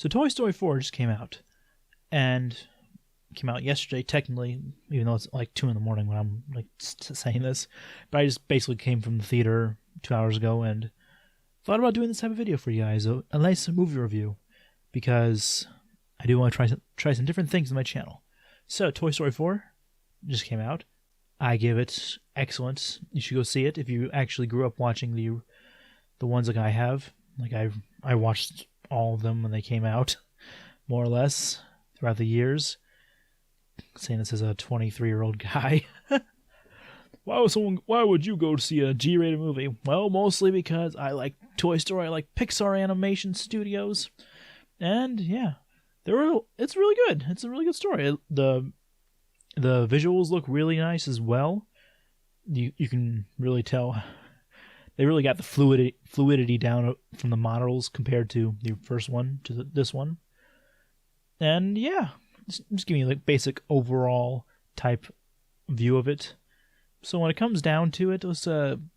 So Toy Story 4 just came out, and came out yesterday, technically, even though it's like 2 in the morning when I'm like saying this. But I just basically came from the theater 2 hours ago and thought about doing this type of video for you guys, a nice movie review, because I do want to try some different things on my channel. So Toy Story 4 just came out. I give it excellent. You should go see it if you actually grew up watching the ones like I have. Like I watched all of them when they came out, more or less, throughout the years. Saying this as a 23-year-old guy. Why would you go to see a G-rated movie? Well, mostly because I like Toy Story, I like Pixar Animation Studios, and yeah, it's really good. It's a really good story. The visuals look really nice as well. You can really tell they really got the fluidity down from the models compared to the first one to this one. And yeah, just giving you like basic overall type view of it. So when it comes down to it, I'm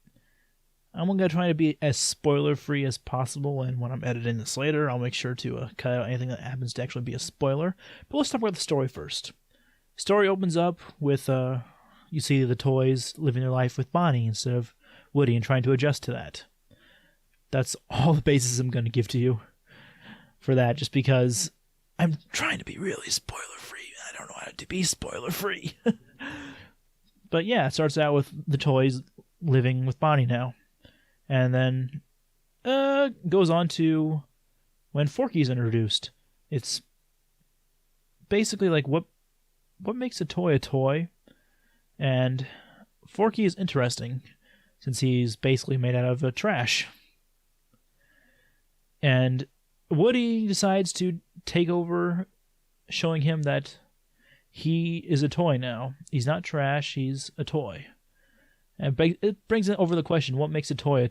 gonna try to be as spoiler free as possible. And when I'm editing this later, I'll make sure to cut out anything that happens to actually be a spoiler. But let's talk about the story first. Story opens up with you see the toys living their life with Bonnie instead of Woody and trying to adjust to that. That's all the basis I'm going to give to you for that, just because I'm trying to be really spoiler free. I don't know how to be spoiler free. But yeah, it starts out with the toys living with Bonnie now. And then goes on to when Forky's introduced. It's basically like what makes a toy, and Forky is interesting since he's basically made out of trash. And Woody decides to take over, showing him that he is a toy now. He's not trash, he's a toy. And it brings it over the question, what makes a toy?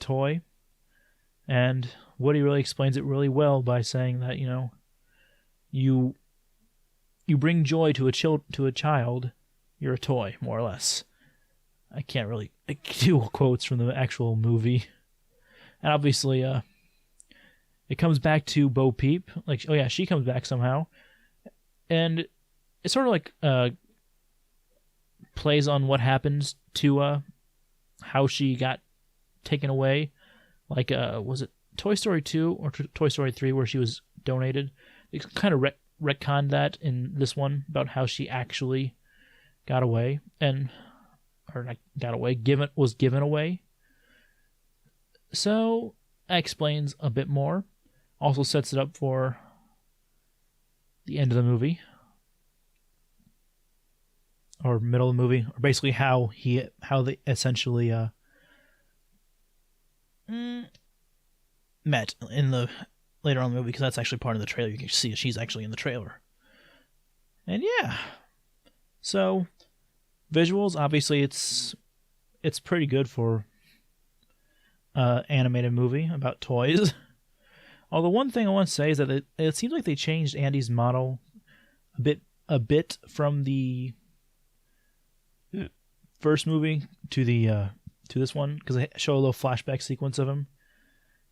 And Woody really explains it really well by saying that, you bring joy to a child, you're a toy, more or less. I can't really do quotes from the actual movie. And obviously, it comes back to Bo Peep. Like, oh yeah, she comes back somehow. And it sort of like plays on what happens to how she got taken away. Like, was it Toy Story 2 or Toy Story 3 where she was donated? It kind of retconned that in this one about how she actually got away, or not got away, was given away. So that explains a bit more. Also sets it up for the end of the movie, or middle of the movie, or basically how they essentially met in the later on in the movie, because that's actually part of the trailer. You can see she's actually in the trailer. And yeah, so visuals, obviously it's pretty good for animated movie about toys. Although one thing I want to say is that it seems like they changed Andy's model a bit from the first movie to this one, because they show a little flashback sequence of him,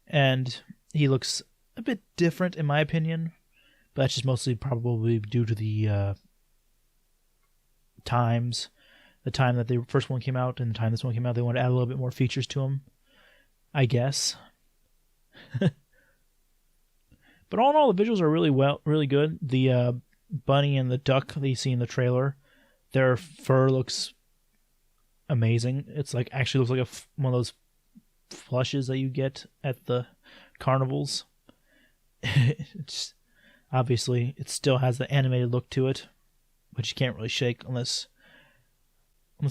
and he looks a bit different in my opinion, but that's just mostly probably due to the times. The time that the first one came out and the time this one came out, they wanted to add a little bit more features to him, I guess. But all in all, the visuals are really good. The bunny and the duck that you see in the trailer, their fur looks amazing. It's like actually looks like one of those plushes that you get at the carnivals. It's obviously it still has the animated look to it, which you can't really shake unless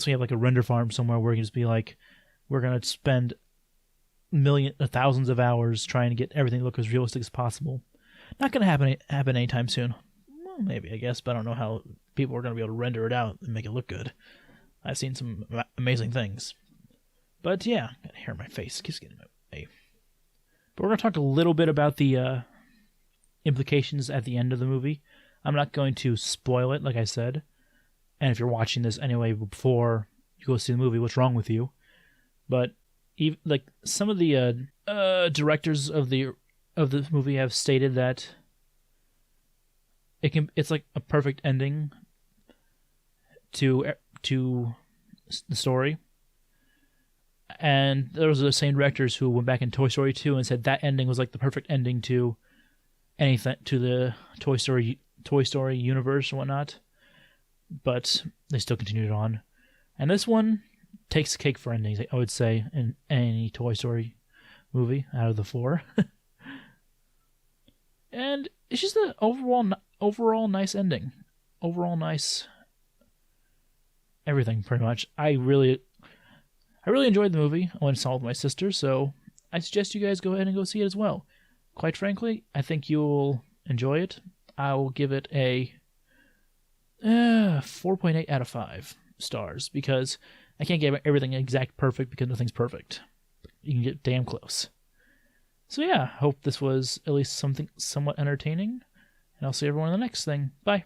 we have like a render farm somewhere where you can just be like, we're gonna spend thousands of hours trying to get everything to look as realistic as possible. Not gonna happen anytime soon. Well, maybe, I guess, but I don't know how people are gonna be able to render it out and make it look good. I've seen some amazing things. But yeah, got hair in my face. Keeps getting in my way. But we're gonna talk a little bit about the implications at the end of the movie. I'm not going to spoil it, like I said. And if you're watching this anyway before you go see the movie, what's wrong with you? But even, like, some of the directors of the movie have stated that it's like a perfect ending to the story. And there was the same directors who went back in Toy Story 2 and said that ending was like the perfect ending to anything, to the Toy Story universe or whatnot. But they still continued on. And this one takes the cake for endings, I would say, in any Toy Story movie out of the 4. And it's just an overall nice ending. Overall nice everything, pretty much. I really enjoyed the movie. I went and saw it with my sister, so I suggest you guys go ahead and go see it as well. Quite frankly, I think you'll enjoy it. I will give it a 4.8 out of 5 stars, because I can't get everything exact perfect because nothing's perfect. You can get damn close. So yeah, hope this was at least something somewhat entertaining, and I'll see everyone in the next thing. Bye.